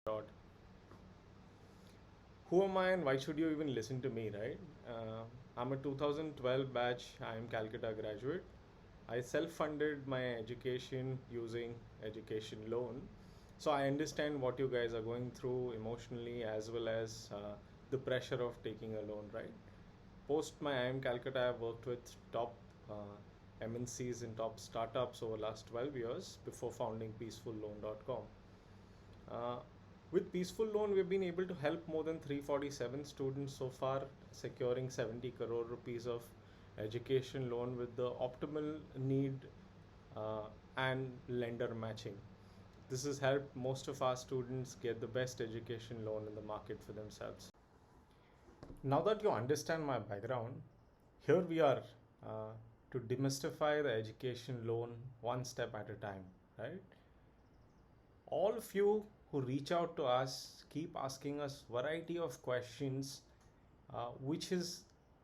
God. Who am I and why should you even listen to me, right? I'm a 2012 batch, I'm Calcutta graduate. I self-funded my education using education loan. So I understand what you guys are going through emotionally as well as the pressure of taking a loan, right? Post my IIM Calcutta, I've worked with top MNCs and top startups over last 12 years before founding peacefulloan.com. Uh, with Peaceful Loan, we've been able to help more than 347 students so far, securing 70 crore rupees of education loan with the optimal need uh, and lender matching. This has helped most of our students get the best education loan in the market for themselves. Now that you understand my background, here we are to demystify the education loan one step at a time, right? All of you who reach out to us keep asking us variety of questions, which has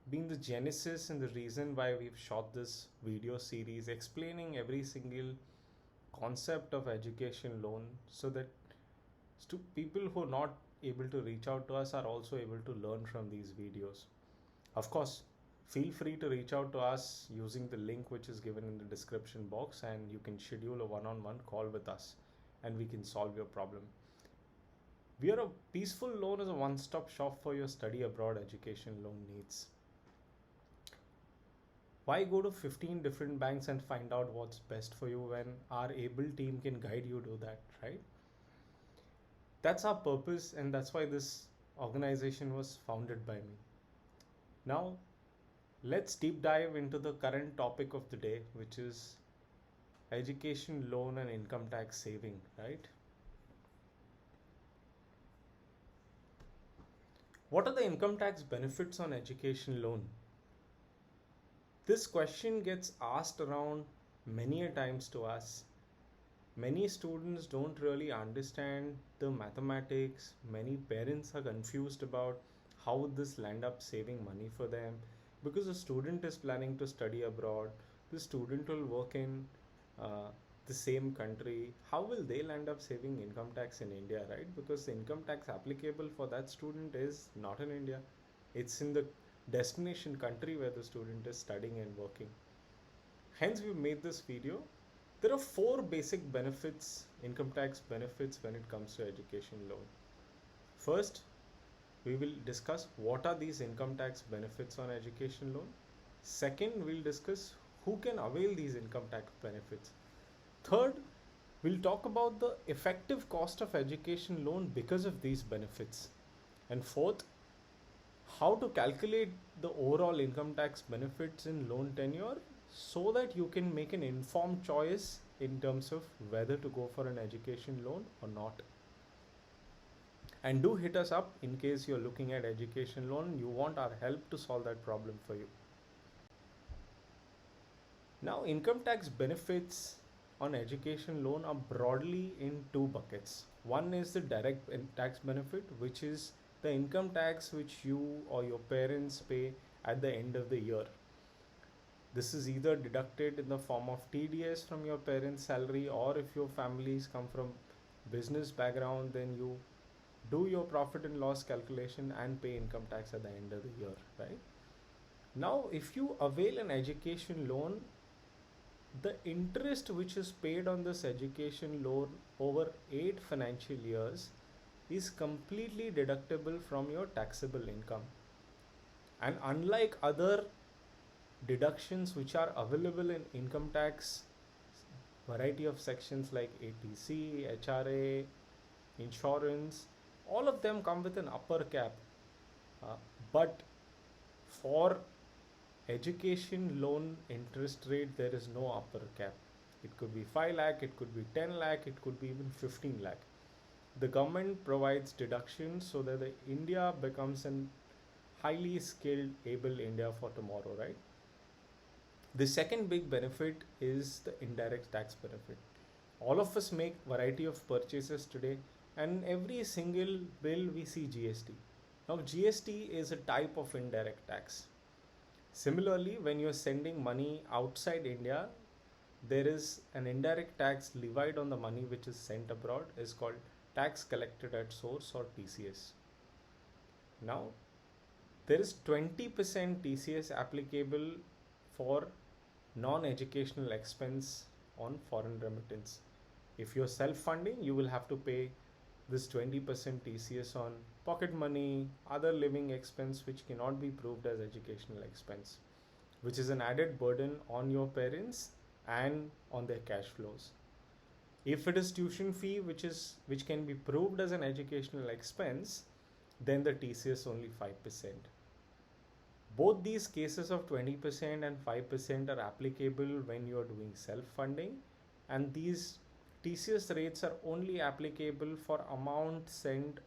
been the genesis and the reason why we've shot this video series explaining every single concept of education loan so that people who are not able to reach out to us are also able to learn from these videos. Of course, feel free to reach out to us using the link which is given in the description box, and you can schedule a one-on-one call with us and we can solve your problem. We are a Peaceful Loan is a one-stop shop for your study abroad education loan needs. Why go to 15 different banks and find out what's best for you when our able team can guide you to that, right? That's our purpose, and that's why this organization was founded by me. Now, let's deep dive into the current topic of the day, which is education loan and income tax saving, right? What are the income tax benefits on education loan? This question gets asked around many a times to us. Many students don't really understand the mathematics. Many parents are confused about how this land up saving money for them because the student is planning to study abroad. The student will work in the same country. How will they land up saving income tax in India, right? Because the income tax applicable for that student is not in India. It's in the destination country where the student is studying and working. Hence, we made this video. There are four basic benefits, income tax benefits, when it comes to education loan. First, we will discuss what are these income tax benefits on education loan. Second, we'll discuss who can avail these income tax benefits. Third, we'll talk about the effective cost of education loan because of these benefits. And fourth, how to calculate the overall income tax benefits in loan tenure so that you can make an informed choice in terms of whether to go for an education loan or not. And do hit us up in case you're looking at education loan, you want our help to solve that problem for you. Now, income tax benefits on education loan are broadly in two buckets. One is the direct tax benefit, which is the income tax which you or your parents pay at the end of the year. This is either deducted in the form of TDS from your parents' salary, or if your families come from business background, then you do your profit and loss calculation and pay income tax at the end of the year, right? Now, if you avail an education loan, the interest which is paid on this education loan over 8 financial years is completely deductible from your taxable income. And unlike other deductions which are available in income tax, variety of sections like ATC, HRA, insurance, all of them come with an upper cap. But for education loan interest rate, there is no upper cap. It could be 5 lakh, it could be 10 lakh, it could be even 15 lakh. The government provides deductions so that the India becomes an highly skilled, able India for tomorrow, right? The second big benefit is the indirect tax benefit. All of us make variety of purchases today, and every single bill we see GST. Now, GST is a type of indirect tax. Similarly, when you're sending money outside India, there is an indirect tax levied on the money which is sent abroad is called tax collected at source or TCS. Now, there is 20% TCS applicable for non-educational expense on foreign remittance. If you're self-funding, you will have to pay this 20% TCS on pocket money, other living expense which cannot be proved as educational expense, which is an added burden on your parents and on their cash flows. If it is tuition fee which can be proved as an educational expense, then the TCS only 5%. Both these cases of 20% and 5% are applicable when you are doing self-funding, and these TCS rates are only applicable for amount sent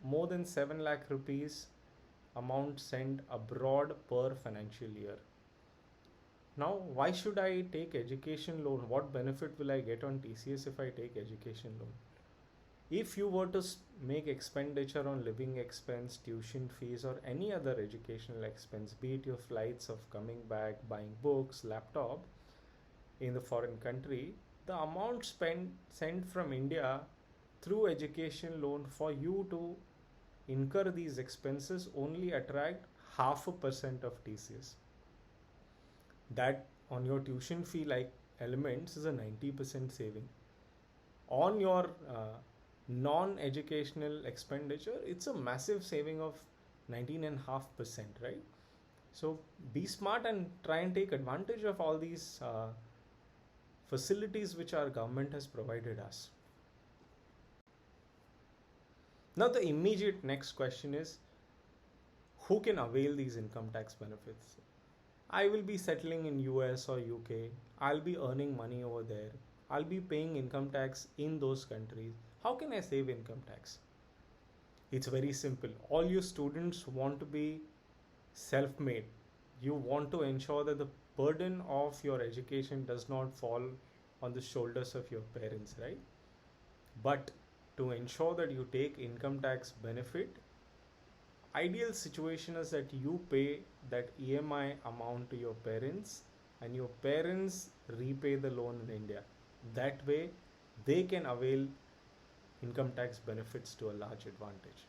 more than 7 lakh rupees amount sent abroad per financial year. Now, why should I take education loan? What benefit will I get on TCS if I take education loan? If you were to make expenditure on living expense, tuition fees, or any other educational expense, be it your flights of coming back, buying books, laptop in the foreign country, the amount sent from India through education loan for you to incur these expenses only attract 0.5% of TCS. That on your tuition fee like elements is a 90% saving. On your non-educational expenditure, it's a massive saving of 19.5%, right? So be smart and try and take advantage of all these facilities which our government has provided us. Now the immediate next question is, who can avail these income tax benefits? I will be settling in US or UK. I'll be earning money over there. I'll be paying income tax in those countries. How can I save income tax? It's very simple. All you students want to be self-made. You want to ensure that the burden of your education does not fall on the shoulders of your parents, right? But to ensure that you take income tax benefit, ideal situation is that you pay that EMI amount to your parents and your parents repay the loan in India. That way they can avail income tax benefits to a large advantage.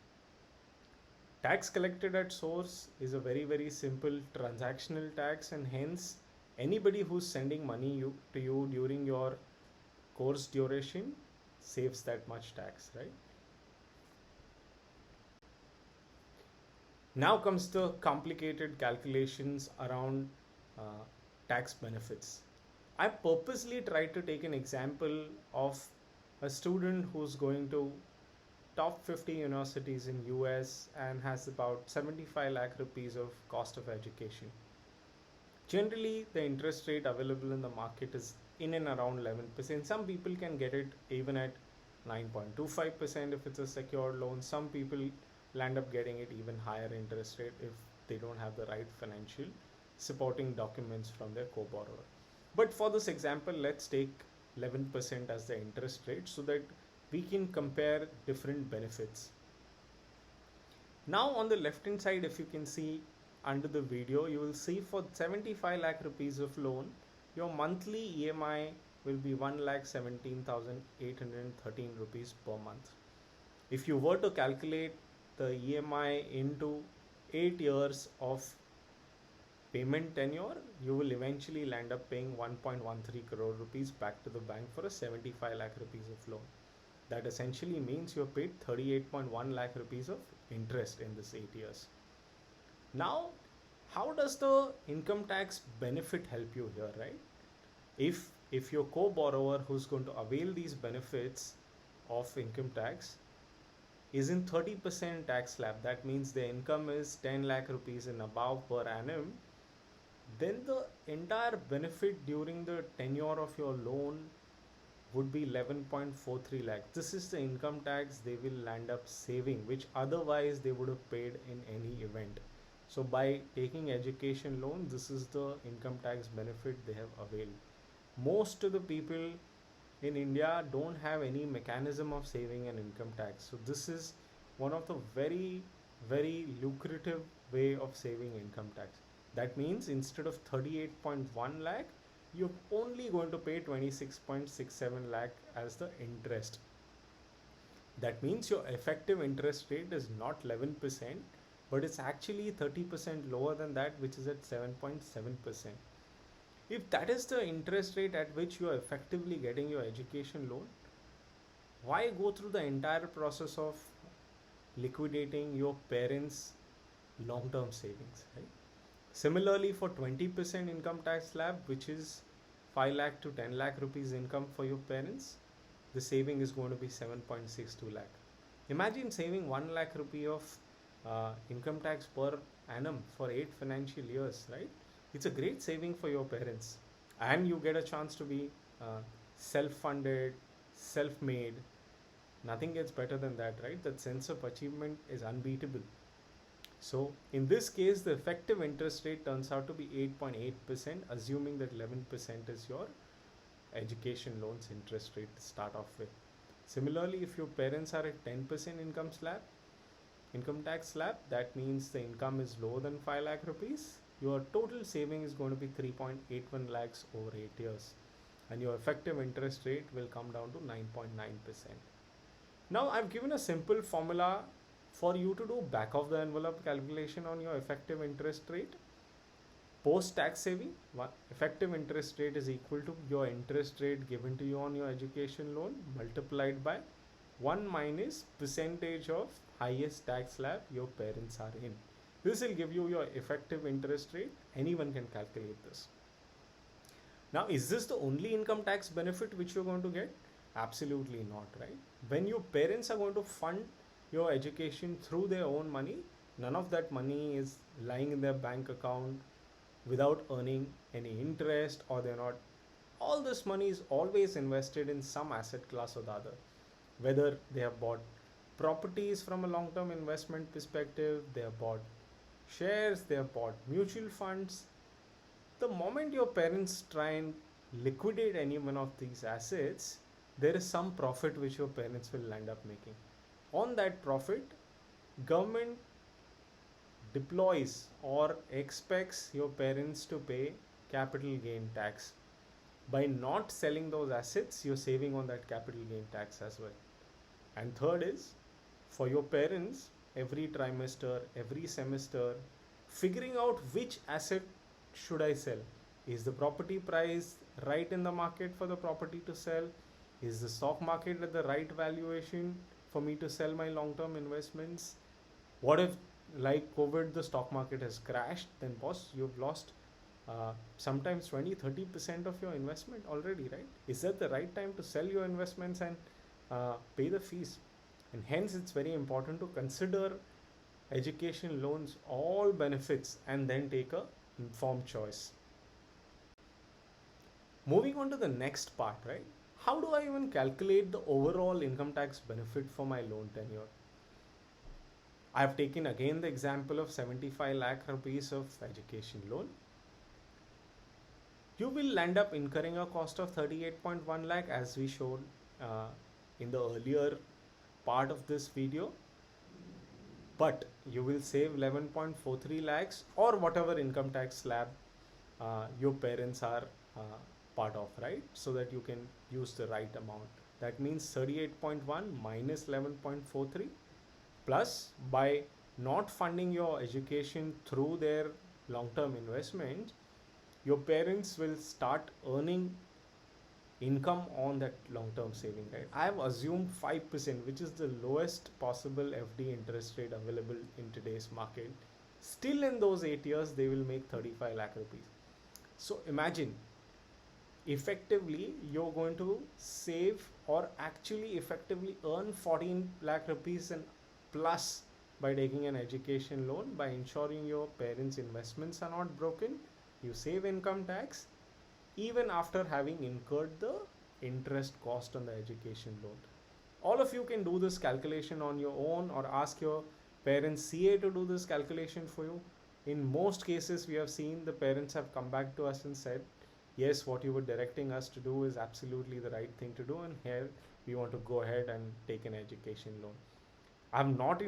Tax collected at source is a very simple transactional tax, and hence anybody who's sending money to you during your course duration saves that much tax, right? Now comes the complicated calculations around tax benefits. I purposely tried to take an example of a student who's going to top 50 universities in US and has about 75 lakh rupees of cost of education. Generally, the interest rate available in the market is in and around 11%. Some people can get it even at 9.25% if it's a secured loan. Some people land up getting it even higher interest rate if they don't have the right financial supporting documents from their co-borrower. But for this example, let's take 11% as the interest rate so that we can compare different benefits. Now on the left hand side, if you can see under the video, you will see for 75 lakh rupees of loan, your monthly EMI will be 1,17,813 rupees per month. If you were to calculate the EMI into 8 years of payment tenure, you will eventually land up paying 1.13 crore rupees back to the bank for a 75 lakh rupees of loan. That essentially means you have paid 38.1 lakh rupees of interest in this 8 years. Now, how does the income tax benefit help you here, right? If your co-borrower who's going to avail these benefits of income tax is in 30% tax slab, that means the income is 10 lakh rupees and above per annum, then the entire benefit during the tenure of your loan would be 11.43 lakh. This is the income tax they will land up saving, which otherwise they would have paid in any event. So by taking education loan, this is the income tax benefit they have availed. Most of the people in India don't have any mechanism of saving an income tax. So this is one of the very lucrative way of saving income tax. That means instead of 38.1 lakh, you're only going to pay 26.67 lakh as the interest. That means your effective interest rate is not 11%, but it's actually 30% lower than that, which is at 7.7%. If that is the interest rate at which you are effectively getting your education loan, why go through the entire process of liquidating your parents' long term savings, right? Similarly, for 20% income tax slab, which is 5 lakh to 10 lakh rupees income for your parents, the saving is going to be 7.62 lakh. Imagine saving 1 lakh rupee of income tax per annum for 8 financial years, right? It's a great saving for your parents, and you get a chance to be self funded, self made. Nothing gets better than that, right? That sense of achievement is unbeatable. So, in this case, the effective interest rate turns out to be 8.8%, assuming that 11% is your education loans interest rate to start off with. Similarly, if your parents are at 10% income tax slab, that means the income is lower than 5 lakh rupees. Your total saving is going to be 3.81 lakhs over 8 years, and your effective interest rate will come down to 9.9%. Now, I've given a simple formula for you to do back of the envelope calculation on your effective interest rate. Post tax saving, effective interest rate is equal to your interest rate given to you on your education loan multiplied by 1 minus percentage of highest tax slab your parents are in. This will give you your effective interest rate. Anyone can calculate this. Now, is this the only income tax benefit which you're going to get? Absolutely not, right? When your parents are going to fund your education through their own money, none of that money is lying in their bank account without earning any interest, or they're not. All this money is always invested in some asset class or the other. Whether they have bought properties from a long term investment perspective, they have bought shares, they have bought mutual funds. The moment your parents try and liquidate any one of these assets, there is some profit which your parents will end up making. On that profit, government deploys or expects your parents to pay capital gain tax. By not selling those assets, you're saving on that capital gain tax as well. And third is, for your parents, every trimester, every semester, figuring out which asset should I sell. Is the property price right in the market for the property to sell? Is the stock market at the right valuation for me to sell my long term investments? What if, like COVID, the stock market has crashed? Then, boss, you've lost sometimes 20-30% of your investment already, right? Is that the right time to sell your investments and pay the fees? And hence, it's very important to consider education loans, all benefits, and then take a informed choice. Moving on to the next part, right? How do I even calculate the overall income tax benefit for my loan tenure? I've taken again the example of 75 lakh rupees of education loan. You will end up incurring a cost of 38.1 lakh as we showed in the earlier part of this video, but you will save 11.43 lakhs or whatever income tax slab your parents are part of, right? So that you can use the right amount. That means 38.1 minus 11.43, plus by not funding your education through their long-term investment, your parents will start earning income on that long-term saving, right? I have assumed 5%, which is the lowest possible FD interest rate available in today's market. Still, in those 8 years, they will make 35 lakh rupees. So imagine, effectively, you're going to save or actually effectively earn 14 lakh rupees and plus by taking an education loan, by ensuring your parents' investments are not broken. You save income tax even after having incurred the interest cost on the education loan. All of you can do this calculation on your own or ask your parents' CA to do this calculation for you. In most cases, we have seen the parents have come back to us and said, yes, what you were directing us to do is absolutely the right thing to do, and here we want to go ahead and take an education loan. I'm not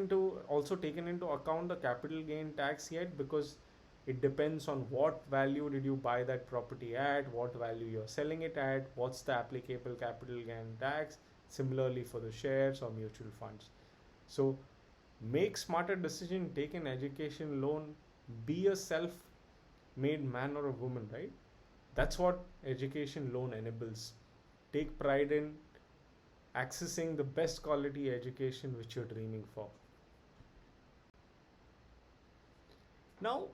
also taken into account the capital gain tax yet, because It depends on what value did you buy that property at, what value you're selling it at, what's the applicable capital gain tax, similarly for the shares or mutual funds. So make smarter decision, take an education loan, be a self-made man or a woman, right? That's what education loan enables. Take pride in accessing the best quality education which you're dreaming for. Now,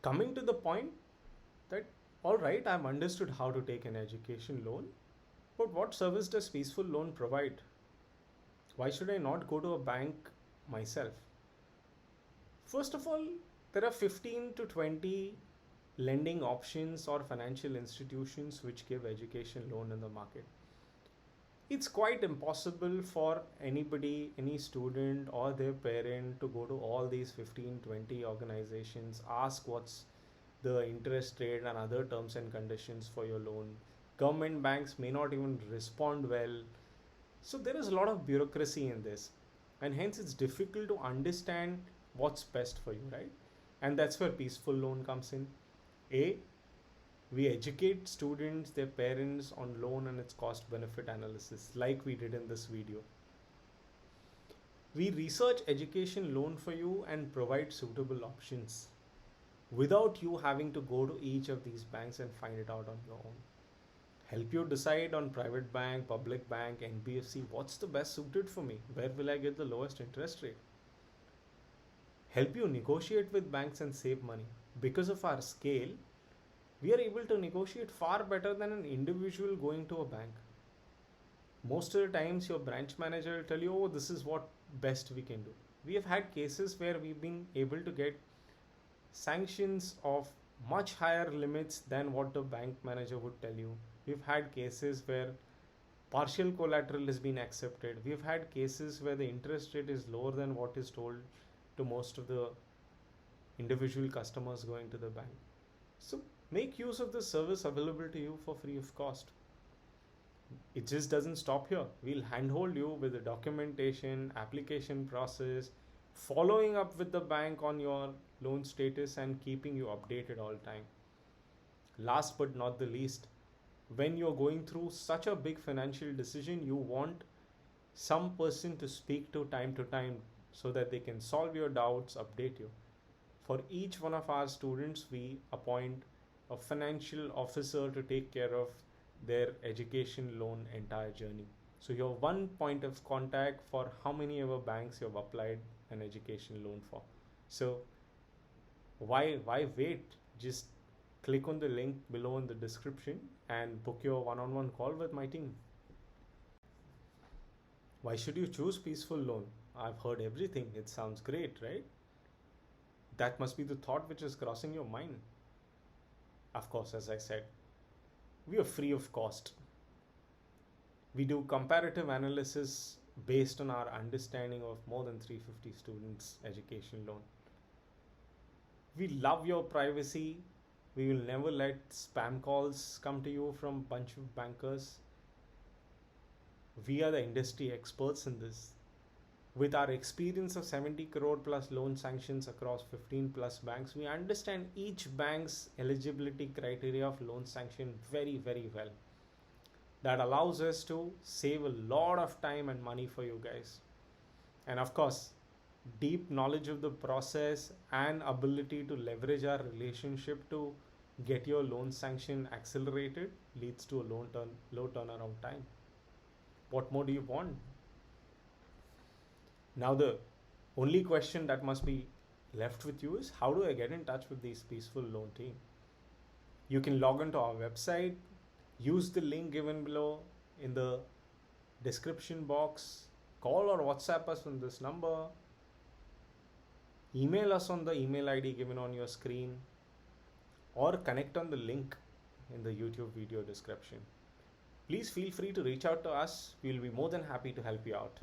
coming to the point that, all right, I've understood how to take an education loan, but what service does Peaceful Loan provide? Why should I not go to a bank myself? First of all, there are 15 to 20 lending options or financial institutions which give education loan in the market. It's quite impossible for anybody, any student or their parent to go to all these 15, 20 organizations, ask what's the interest rate and other terms and conditions for your loan. Government banks may not even respond well. So there is a lot of bureaucracy in this, and hence it's difficult to understand what's best for you, right? And that's where Peaceful Loan comes in. We educate students, their parents on loan and its cost benefit analysis, like we did in this video. We research education loan for you and provide suitable options without you having to go to each of these banks and find it out on your own. Help you decide on private bank, public bank, NBFC, what's the best suited for me? Where will I get the lowest interest rate? Help you negotiate with banks and save money. Because of our scale, we are able to negotiate far better than an individual going to a bank. Most of the times your branch manager will tell you, oh, this is what best we can do. We have had cases where we've been able to get sanctions of much higher limits than what the bank manager would tell you. We've had cases where partial collateral has been accepted. We've had cases where the interest rate is lower than what is told to most of the individual customers going to the bank. So make use of the service available to you for free of cost. It just doesn't stop here. We'll handhold you with the documentation, application process, following up with the bank on your loan status and keeping you updated all the time. Last but not the least, when you're going through such a big financial decision, you want some person to speak to time so that they can solve your doubts, update you. For each one of our students, we appoint a financial officer to take care of their education loan entire journey. So you're one point of contact for how many ever banks you've applied an education loan for. So why wait? Just click on the link below in the description and book your one-on-one call with my team. Why should you choose Peaceful Loan? I've heard everything. It sounds great, right? That must be the thought which is crossing your mind. Of course, as I said, we are free of cost. We do comparative analysis based on our understanding of more than 350 students' education loan. We love your privacy. We will never let spam calls come to you from a bunch of bankers. We are the industry experts in this. With our experience of 70 crore plus loan sanctions across 15 plus banks, we understand each bank's eligibility criteria of loan sanction very, very well. That allows us to save a lot of time and money for you guys. And of course, deep knowledge of the process and ability to leverage our relationship to get your loan sanction accelerated leads to a low turnaround time. What more do you want? Now the only question that must be left with you is, how do I get in touch with this Peaceful Loan team? You can log on to our website, use the link given below in the description box, call or WhatsApp us on this number, email us on the email ID given on your screen, or connect on the link in the YouTube video description. Please feel free to reach out to us. We'll be more than happy to help you out.